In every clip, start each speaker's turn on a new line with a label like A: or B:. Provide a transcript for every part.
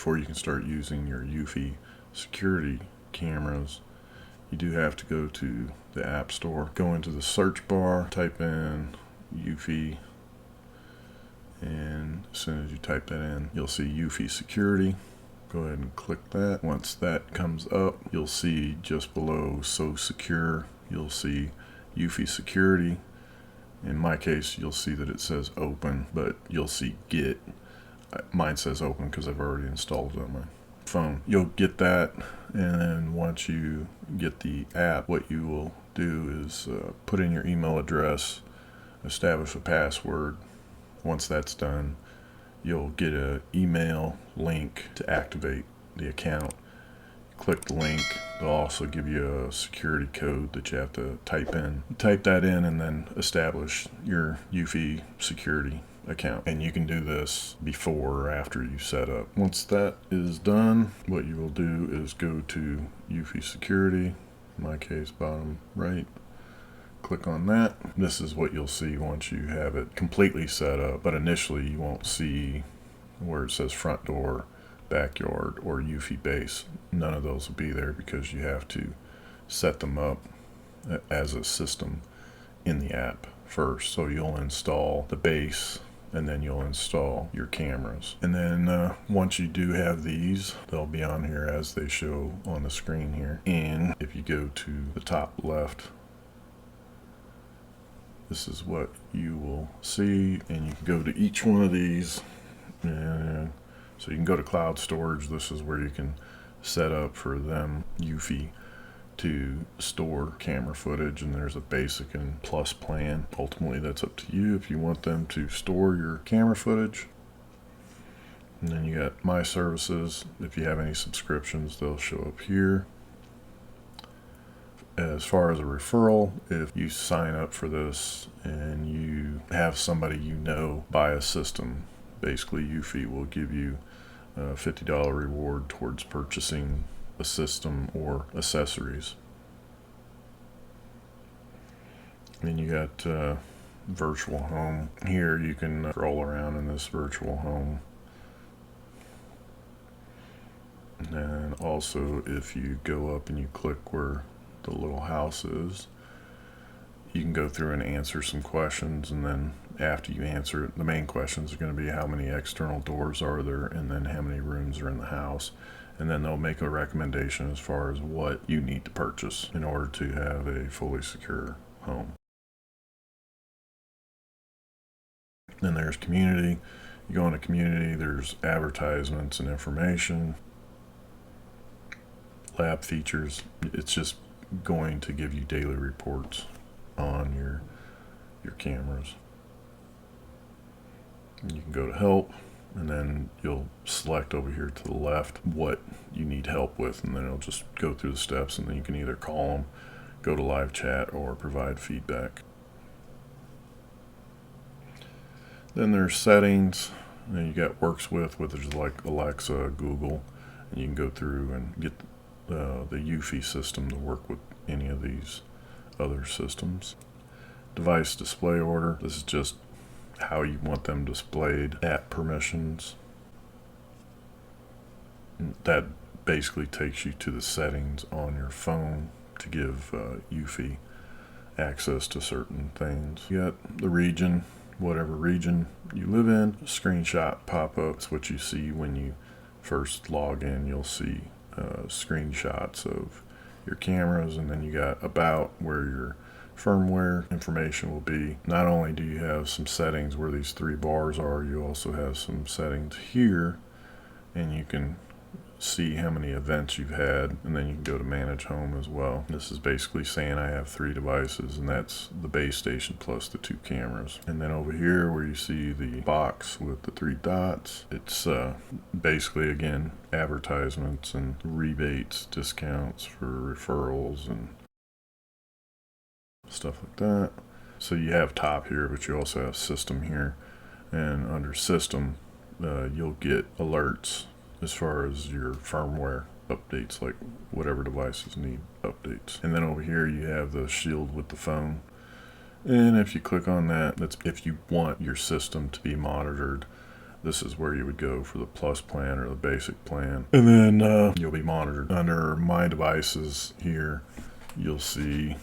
A: before you can start using your Eufy security cameras, you do have to go to the App Store, go into the search bar, type in Eufy, and as soon as you type that in, you'll see Eufy security. Go ahead and click that. Once that comes up, you'll see just below So Secure, you'll see Eufy security. In my case, you'll see that it says open, but you'll see Get. Mine says open because I've already installed it on my phone. You'll get that, and then once you get the app, what you will do is put in your email address, establish a password. Once that's done, you'll get an email link to activate the account. Click the link. They'll also give you a security code that you have to type in. Type that in and then establish your Eufy security account. And you can do this before or after you set up. Once that is done, what you will do is go to Eufy security, in my case bottom right. Click on that. This is what you'll see once you have it completely set up, but initially you won't see where it says front door, backyard, or Eufy base. None of those will be there because you have to set them up as a system in the app first. So you'll install the base and then you'll install your cameras. And then once you do have these, they'll be on here as they show on the screen here. And if you go to the top left, this is what you will see, and you can go to each one of these. And so you can go to cloud storage. This is where you can set up for them, Eufy, to store camera footage, and there's a basic and plus plan. Ultimately, that's up to you if you want them to store your camera footage. And then you got My Services. If you have any subscriptions, they'll show up here. As far as a referral, if you sign up for this and you have somebody you know buy a system, basically Eufy will give you a $50 reward towards purchasing a system or accessories. Then you got virtual home. Here you can roll around in this virtual home. And then also if you go up and you click where the little house is, you can go through and answer some questions, and then after you answer it, the main questions are going to be how many external doors are there, and then how many rooms are in the house, and then they'll make a recommendation as far as what you need to purchase in order to have a fully secure home. Then there's community. You go into community, there's advertisements and information, lab features. It's just going to give you daily reports on your cameras. You can go to help, and then you'll select over here to the left what you need help with, and then it'll just go through the steps, and then you can either call them, go to live chat, or provide feedback. Then there's settings, and you got works with, which is like Alexa, Google, and you can go through and get the Eufy system to work with any of these other systems. Device display order. This is just how you want them displayed. App permissions. That basically takes you to the settings on your phone to give Eufy access to certain things. You got the region, whatever region you live in. Screenshot pop-up. It's what you see when you first log in. You'll see screenshots of your cameras, and then you got about where your firmware information will be. Not only do you have some settings where these three bars are, you also have some settings here, and you can see how many events you've had, and then you can go to manage home as well. This is basically saying I have 3 devices, and that's the base station plus the 2 cameras. And then over here where you see the box with the 3 dots, it's basically again advertisements and rebates, discounts for referrals and stuff like that. So you have top here, but you also have system here, and under system you'll get alerts as far as your firmware updates, like whatever devices need updates. And then over here you have the shield with the phone, and if you click on that, that's if you want your system to be monitored This is where you would go for the plus plan or the basic plan. And then you'll be monitored. Under My Devices here, you'll see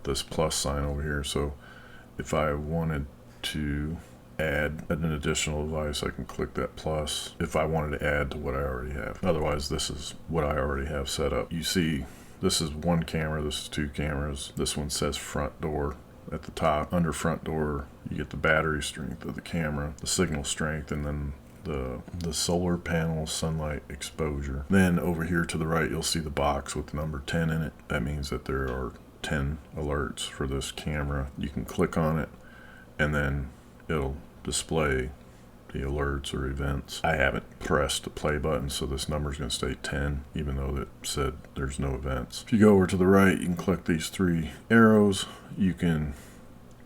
A: this plus sign over here. So if I wanted to add an additional device, I can click that plus if I wanted to add to what I already have. Otherwise, this is what I already have set up. You see, this is one camera, this is two cameras. This one says front door at the top. Under front door, you get the battery strength of the camera, the signal strength, and then the solar panel sunlight exposure. Then over here to the right, you'll see the box with the number 10 in it. That means that there are 10 alerts for this camera. You can click on it and then it'll display the alerts or events. I haven't pressed the play button, so this number is going to stay 10 even though it said there's no events. If you go over to the right, you can click these three arrows. You can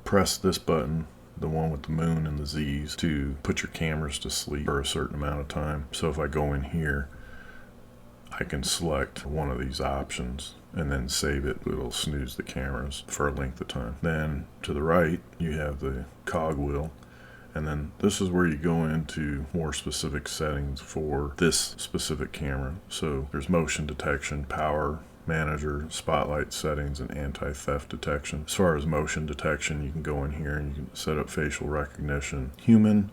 A: press this button, the one with the moon and the Z's, to put your cameras to sleep for a certain amount of time. So if I go in here, I can select one of these options and then save it. It'll snooze the cameras for a length of time. Then to the right, you have the cogwheel. And then this is where you go into more specific settings for this specific camera. So there's motion detection, power manager, spotlight settings, and anti-theft detection. As far as motion detection, you can go in here and you can set up facial recognition, human,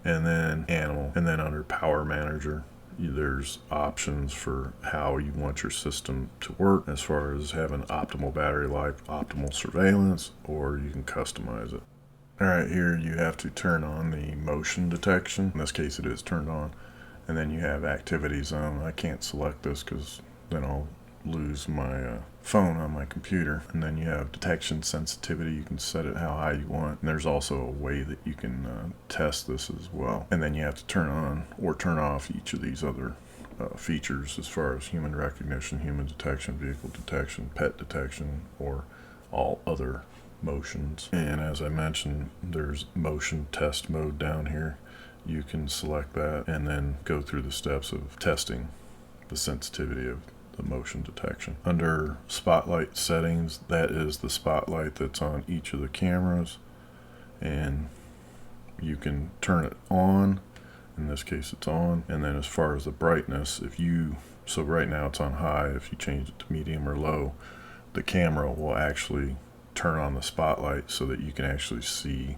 A: and then animal. And then under power manager, there's options for how you want your system to work as far as having optimal battery life, optimal surveillance, or you can customize it. Alright, here you have to turn on the motion detection. In this case it is turned on. And then you have activity zone. I can't select this because then I'll lose my phone on my computer. And then you have detection sensitivity. You can set it how high you want. And there's also a way that you can test this as well. And then you have to turn on or turn off each of these other features as far as human recognition, human detection, vehicle detection, pet detection, or all other motions. And as I mentioned, there's motion test mode down here. You can select that and then go through the steps of testing the sensitivity of the motion detection. Under spotlight settings, that is the spotlight that's on each of the cameras, and you can turn it on. In this case it's on. And then as far as the brightness, so right now it's on high. If you change it to medium or low, the camera will actually turn on the spotlight so that you can actually see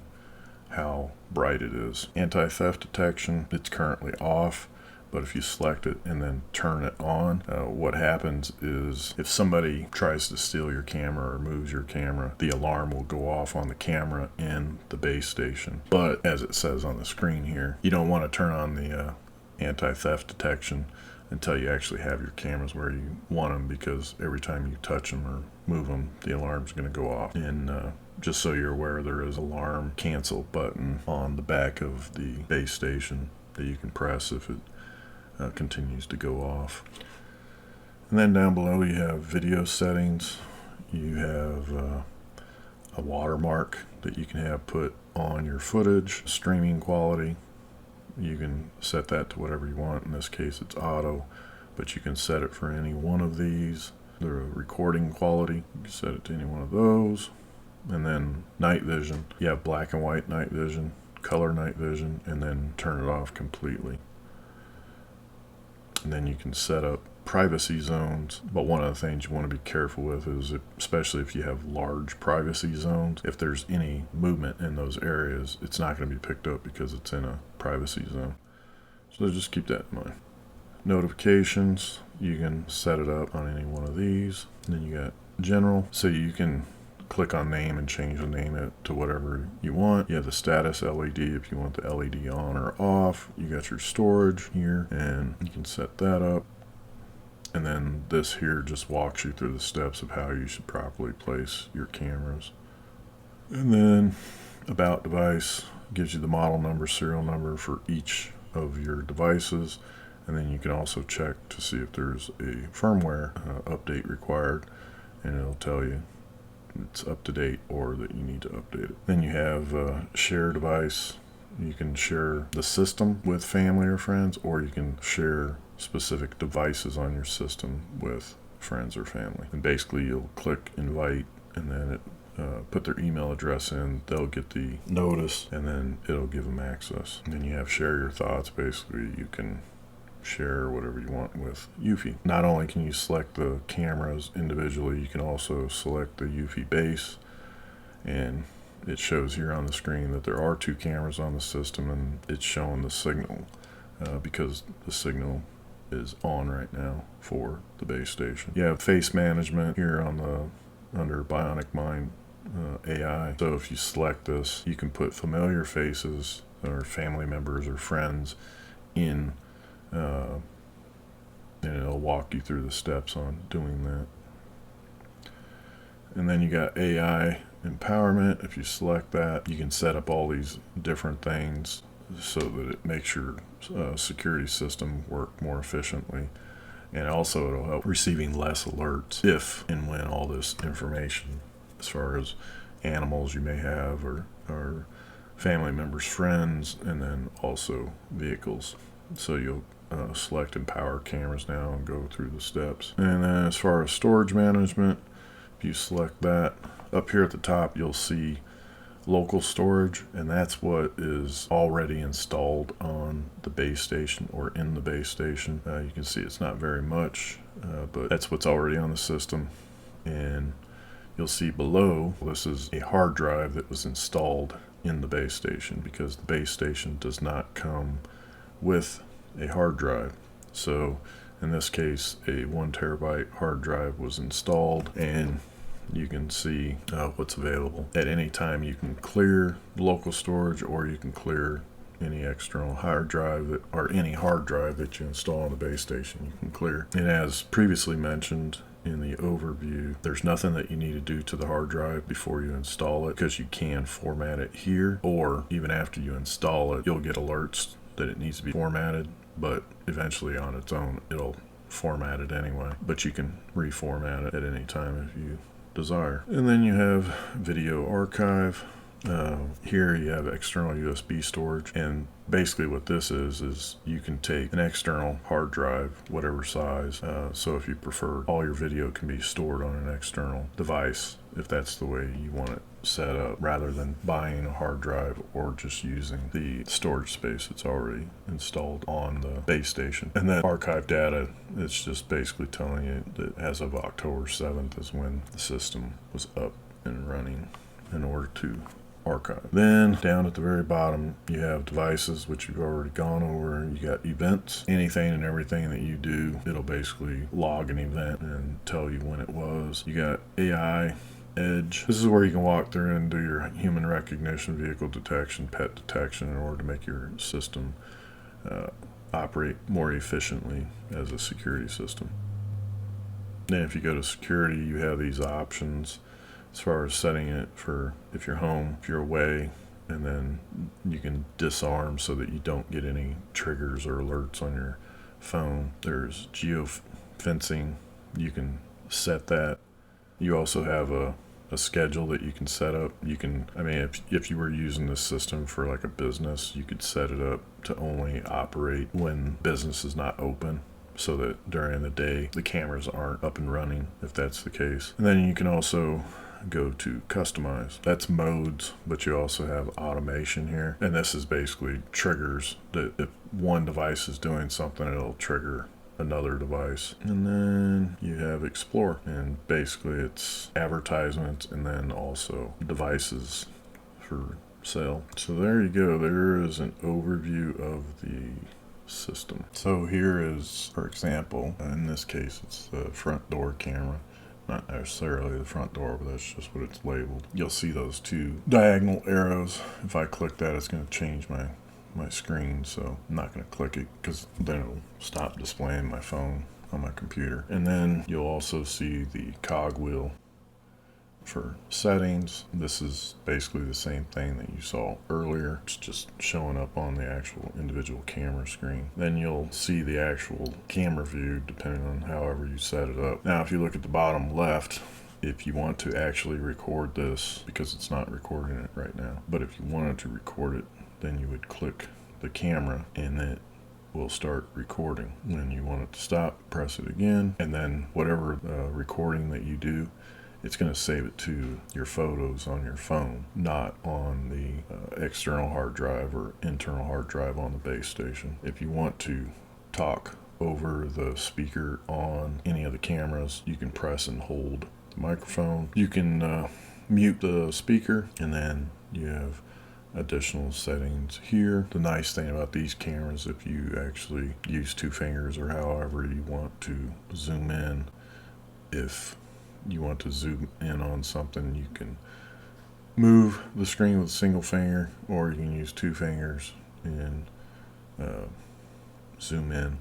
A: how bright it is. Anti-theft detection, it's currently off, but if you select it and then turn it on, what happens is if somebody tries to steal your camera or moves your camera, the alarm will go off on the camera and the base station. But as it says on the screen here, you don't want to turn on the anti-theft detection until you actually have your cameras where you want them, because every time you touch them or move them, the alarm's going to go off. And just so you're aware, there is an alarm cancel button on the back of the base station that you can press if it continues to go off. And then down below you have video settings. You have a watermark that you can have put on your footage. Streaming quality, you can set that to whatever you want. In this case it's auto, but you can set it for any one of these. The recording quality, you can set it to any one of those. And then night vision, you have black and white night vision, color night vision, and then turn it off completely. And then you can set up privacy zones, but one of the things you want to be careful with is, especially if you have large privacy zones, if there's any movement in those areas, it's not going to be picked up because it's in a privacy zone. So just keep that in mind. Notifications, you can set it up on any one of these. And then you got general, so you can click on name and change the name to whatever you want. You have the status LED if you want the LED on or off. You got your storage here and you can set that up. And then this here just walks you through the steps of how you should properly place your cameras. And then about device gives you the model number, serial number for each of your devices. And then you can also check to see if there's a firmware update required, and it'll tell you it's up to date or that you need to update it. Then you have share device. You can share the system with family or friends, or you can share specific devices on your system with friends or family. And basically you'll click invite, and then it put their email address in, they'll get the notice, and then it'll give them access. And then you have share your thoughts. Basically, you can share whatever you want with Eufy. Not only can you select the cameras individually, you can also select the Eufy base, and it shows here on the screen that there are 2 cameras on the system, and it's showing the signal because the signal is on right now for the base station. You have face management here on the under Bionic Mind AI. So if you select this, you can put familiar faces or family members or friends in, and it'll walk you through the steps on doing that. And then you got AI empowerment. If you select that, you can set up all these different things so that it makes your security system work more efficiently. And also it'll help receiving less alerts if and when all this information, as far as animals you may have or family members, friends, and then also vehicles. So you'll select empower cameras now and go through the steps. And then as far as storage management, if you select that, up here at the top you'll see local storage, and that's what is already installed on the base station or in the base station. You can see it's not very much, but that's what's already on the system. And you'll see below, this is a hard drive that was installed in the base station, because the base station does not come with a hard drive. So in this case, a 1 terabyte hard drive was installed, and you can see what's available. At any time you can clear local storage, or you can clear any external hard drive or any hard drive that you install on the base station, you can clear. And as previously mentioned in the overview, there's nothing that you need to do to the hard drive before you install it, because you can format it here, or even after you install it, you'll get alerts that it needs to be formatted, but eventually on its own it'll format it anyway. But you can reformat it at any time if you desire. And then you have video archive. Here you have external USB storage, and basically what this is you can take an external hard drive, whatever size, so if you prefer, all your video can be stored on an external device if that's the way you want it set up, rather than buying a hard drive or just using the storage space that's already installed on the base station. And then archive data, it's just basically telling you that as of October 7th is when the system was up and running in order to archive. Then down at the very bottom you have devices, which you've already gone over. You got events. Anything and everything that you do, it'll basically log an event and tell you when it was. You got AI Edge. This is where you can walk through and do your human recognition, vehicle detection, pet detection, in order to make your system operate more efficiently as a security system. Then if you go to security, you have these options as far as setting it for if you're home, if you're away, and then you can disarm so that you don't get any triggers or alerts on your phone. There's geofencing. You can set that. You also have a schedule that you can set up. You can, I mean, if you were using this system for like a business, you could set it up to only operate when business is not open, so that during the day the cameras aren't up and running, if that's the case. And then you can also go to customize. That's modes, but you also have automation here, and this is basically triggers that if one device is doing something, it'll trigger another device. And then you have explore, and basically it's advertisements and then also devices for sale. So there you go. There is an overview of the system. So here is, for example, in this case it's the front door camera. Not necessarily the front door, but that's just what it's labeled. You'll see those 2 diagonal arrows. If I click that, it's going to change my screen, so I'm not going to click it because then it'll stop displaying my phone on my computer. And then you'll also see the cog wheel for settings. This is basically the same thing that you saw earlier. It's just showing up on the actual individual camera screen. Then you'll see the actual camera view depending on however you set it up. Now if you look at the bottom left, if you want to actually record this, because it's not recording it right now, but if you wanted to record it, then you would click the camera and it will start recording. When you want it to stop, press it again, and then whatever recording that you do, it's going to save it to your photos on your phone, not on the external hard drive or internal hard drive on the base station. If you want to talk over the speaker on any of the cameras, you can press and hold the microphone. You can mute the speaker, and then you have additional settings here. The nice thing about these cameras, if you actually use 2 fingers or however you want to zoom in, if you want to zoom in on something, you can move the screen with a single finger, or you can use 2 fingers and zoom in,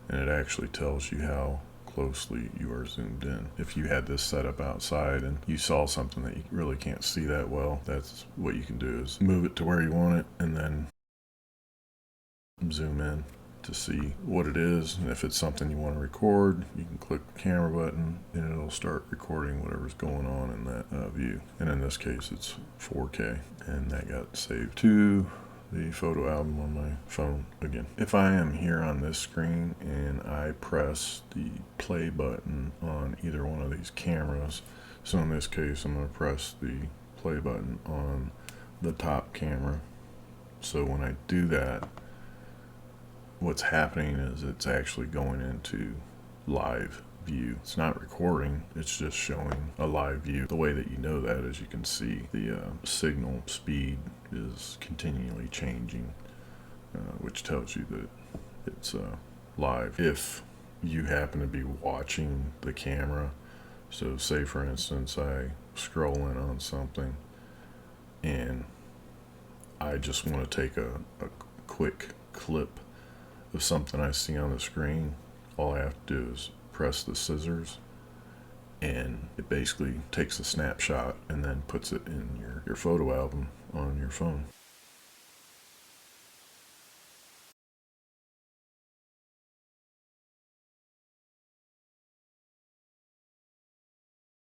A: and it actually tells you how closely you are zoomed in. If you had this set up outside and you saw something that you really can't see that well, that's what you can do, is move it to where you want it and then zoom in to see what it is. And if it's something you want to record, you can click the camera button and it'll start recording whatever's going on in that view. And in this case, it's 4K, and that got saved to the photo album on my phone again. If I am here on this screen and I press the play button on either one of these cameras, so in this case I'm going to press the play button on the top camera. So when I do that, what's happening is it's actually going into live view. It's not recording, it's just showing a live view. The way that you know that is you can see the signal speed is continually changing, which tells you that it's live. If you happen to be watching the camera, so say for instance I scroll in on something and I just want to take a quick clip of something I see on the screen, all I have to do is press the scissors and it basically takes a snapshot and then puts it in your photo album on your phone.